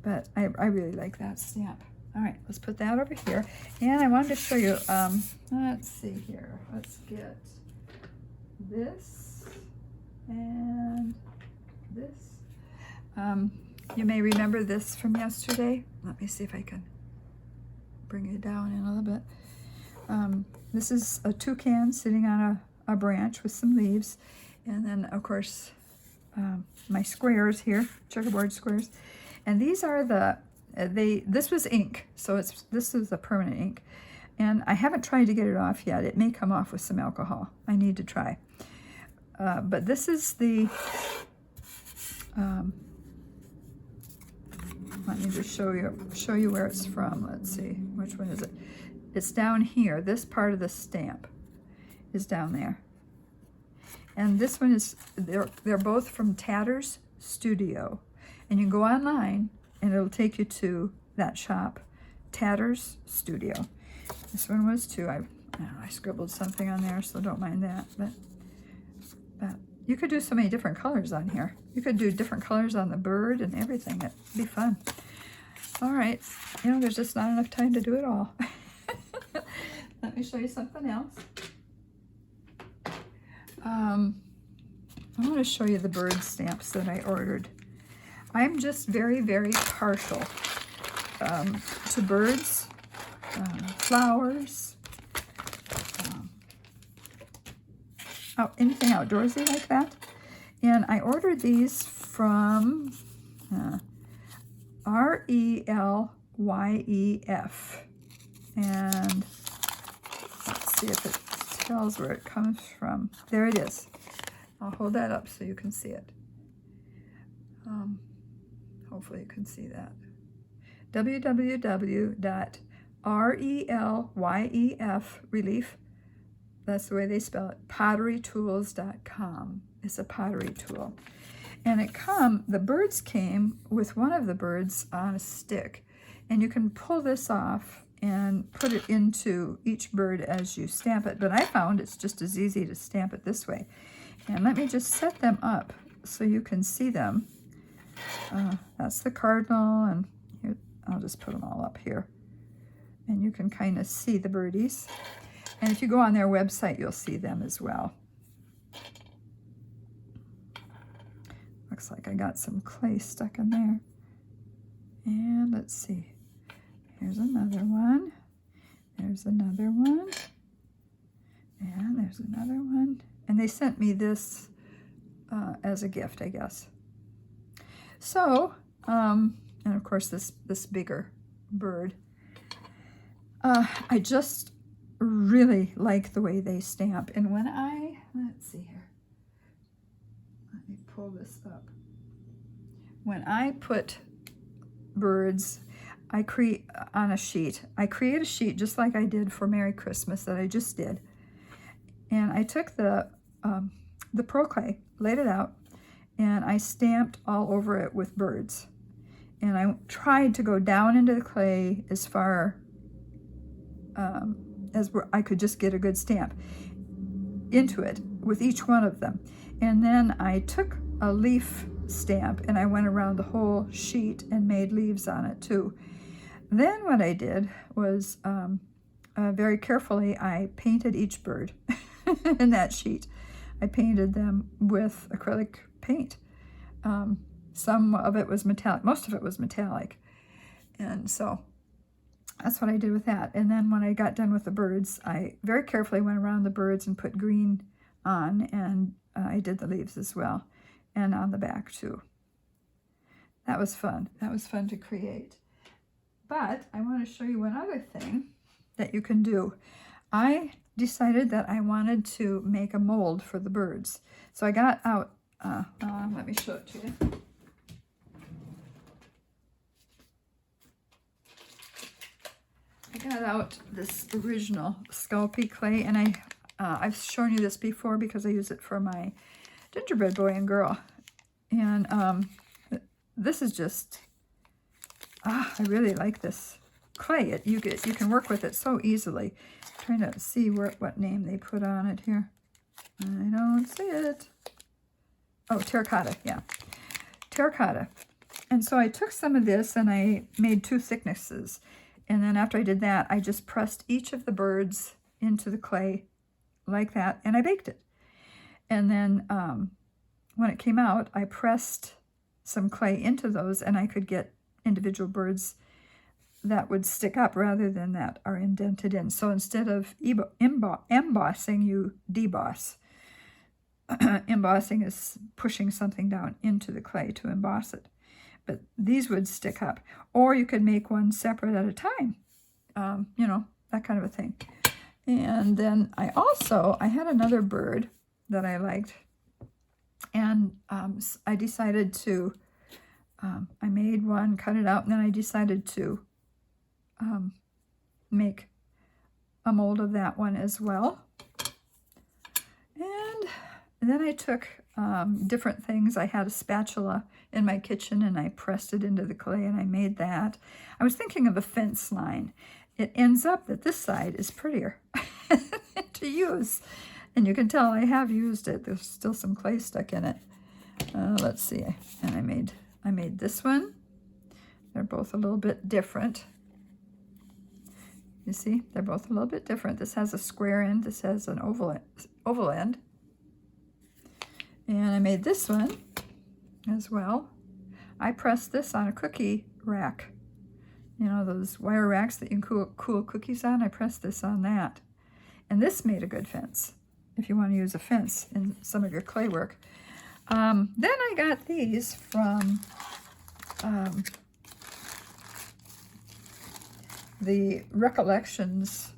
but I really like that stamp. All right, let's put that over here. And I wanted to show you, let's see here. Let's get this and this. You may remember this from yesterday. Let me see if I can bring it down in a little bit. This is a toucan sitting on a branch with some leaves. And then, of course, my squares here, checkerboard squares. And these are the, this was ink, so this is a permanent ink. And I haven't tried to get it off yet. It may come off with some alcohol. I need to try. But this is the, let me just show you where it's from. Let's see, which one is it? It's down here. This part of the stamp is down there. And this one is, they're both from Tatters Studio. And you can go online and it'll take you to that shop, Tatters Studio. This one was too. I don't know, I scribbled something on there, so don't mind that. But you could do so many different colors on here. You could do different colors on the bird and everything. It'd be fun. All right, you know, there's just not enough time to do it all. Let me show you something else. I want to show you the bird stamps that I ordered. I'm just very, very partial to birds, flowers, anything outdoorsy like that. And I ordered these from RELYEF. And let's see if it tells where it comes from. There it is. I'll hold that up so you can see it. Hopefully you can see that. www.RELYEF, relief, that's the way they spell it, potterytools.com. It's a pottery tool. And the birds came with one of the birds on a stick. And you can pull this off and put it into each bird as you stamp it. But I found it's just as easy to stamp it this way. And let me just set them up so you can see them. That's the cardinal, and here, I'll just put them all up here. And you can kind of see the birdies. And if you go on their website, you'll see them as well. Looks like I got some clay stuck in there. And let's see. Here's another one. There's another one. And there's another one. And they sent me this as a gift, I guess. So, and of course this bigger bird. I just really like the way they stamp. And when let's see here. Let me pull this up. When I put birds, I create on a sheet. I create a sheet just like I did for Merry Christmas that I just did. And I took the pearl clay, laid it out, and I stamped all over it with birds. And I tried to go down into the clay as far as where I could just get a good stamp into it with each one of them. And then I took a leaf stamp and I went around the whole sheet and made leaves on it too. Then what I did was very carefully I painted each bird in that sheet. I painted them with acrylic paint. Some of it was metallic, most of it was metallic. And so that's what I did with that. And then when I got done with the birds, I very carefully went around the birds and put green on, and I did the leaves as well, and on the back too. That was fun. That was fun to create. But I want to show you one other thing that you can do. I decided that I wanted to make a mold for the birds. So I got out, let me show it to you. I got out this original Sculpey clay, and I've shown you this before because I use it for my gingerbread boy and girl. And this is just, I really like this clay. You can work with it so easily. I'm trying to see what name they put on it here. I don't see it. Oh, terracotta, yeah. Terracotta. And so I took some of this and I made 2 thicknesses. And then after I did that, I just pressed each of the birds into the clay like that, and I baked it. And then when it came out, I pressed some clay into those, and I could get individual birds that would stick up rather than that are indented in. So instead of embossing, you deboss. Embossing is pushing something down into the clay to emboss it. But these would stick up. Or you could make one separate at a time. You know, that kind of a thing. And then I had another bird that I liked. And I decided to, I made one, cut it out, and then I decided to make a mold of that one as well. And then I took different things. I had a spatula in my kitchen and I pressed it into the clay and I made that. I was thinking of a fence line. It ends up that this side is prettier to use. And you can tell I have used it. There's still some clay stuck in it. Let's see. And I made this one. They're both a little bit different. You see, they're both a little bit different. This has a square end. This has an oval end. And I made this one as well. I pressed this on a cookie rack. You know, those wire racks that you can cool cookies on? I pressed this on that. And this made a good fence, if you want to use a fence in some of your clay work. Then I got these from the Recollections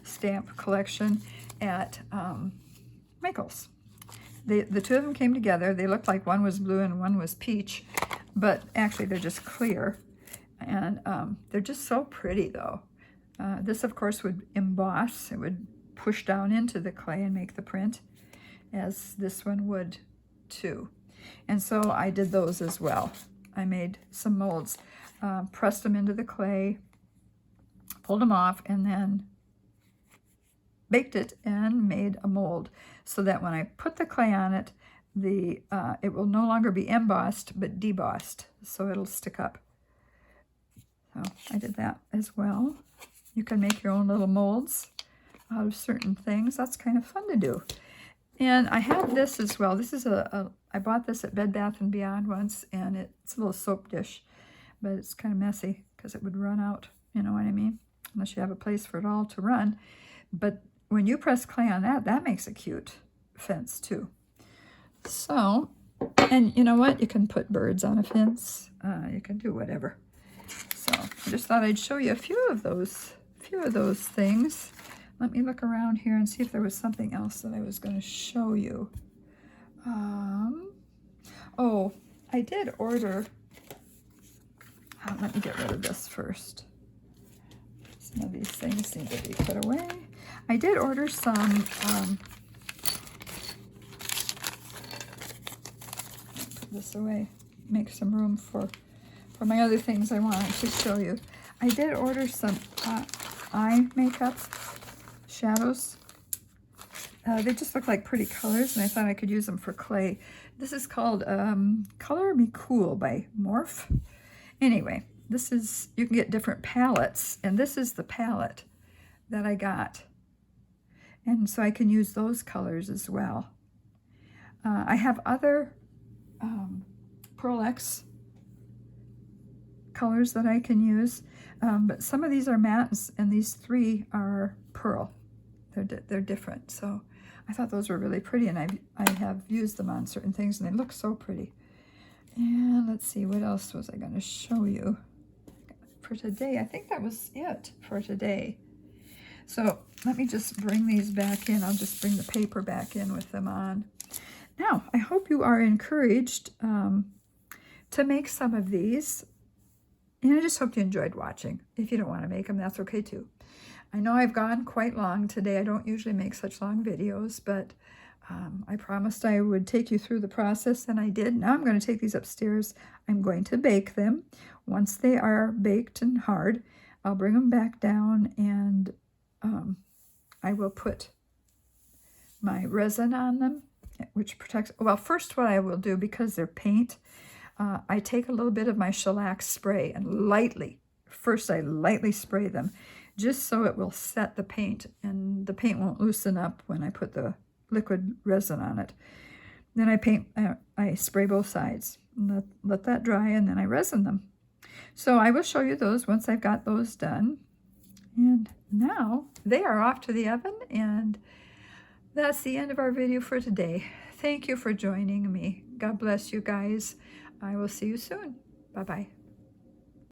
stamp collection at Michael's. The 2 of them came together. They looked like one was blue and one was peach, but actually they're just clear. And they're just so pretty though. This of course would emboss. It would push down into the clay and make the print, as this one would too. And so I did those as well. I made some molds, pressed them into the clay, pulled them off, and then baked it and made a mold so that when I put the clay on it, it will no longer be embossed but debossed, so it'll stick up. So I did that as well. You can make your own little molds out of certain things. That's kind of fun to do. And I have this as well. This is I bought this at Bed Bath & Beyond once, and it's a little soap dish, but it's kind of messy because it would run out, you know what I mean? Unless you have a place for it all to run. But when you press clay on that, that makes a cute fence too. So, and you know what? You can put birds on a fence. You can do whatever. So I just thought I'd show you a few of those things. Let me look around here and see if there was something else that I was going to show you. Oh, I did order. Let me get rid of this first. Some of these things need to be put away. I did order some put this away, make some room for my other things I wanted to show you. I did order some eye makeup shadows. They just look like pretty colors, and I thought I could use them for clay. This is called Color Me Cool by Morph. Anyway, this is, you can get different palettes, and this is the palette that I got. And so I can use those colors as well. I have other Pearl X colors that I can use, but some of these are mattes, and these 3 are pearl. They're different, so I thought those were really pretty, and I have used them on certain things, and they look so pretty. And let's see, what else was I going to show you for today? I think that was it for today. So let me just bring these back in. I'll just bring the paper back in with them on. Now, I hope you are encouraged to make some of these. And I just hope you enjoyed watching. If you don't want to make them, that's okay too. I know I've gone quite long today. I don't usually make such long videos, but I promised I would take you through the process, and I did. Now I'm going to take these upstairs. I'm going to bake them. Once they are baked and hard, I'll bring them back down, and I will put my resin on them, which protects. Well, first what I will do, because they're paint, I take a little bit of my shellac spray and first I lightly spray them, just so it will set the paint, and the paint won't loosen up when I put the liquid resin on it. Then I spray both sides, and let that dry, and then I resin them. So I will show you those once I've got those done. And now they are off to the oven, and that's the end of our video for today. Thank you for joining me. God bless you guys. I will see you soon. Bye-bye.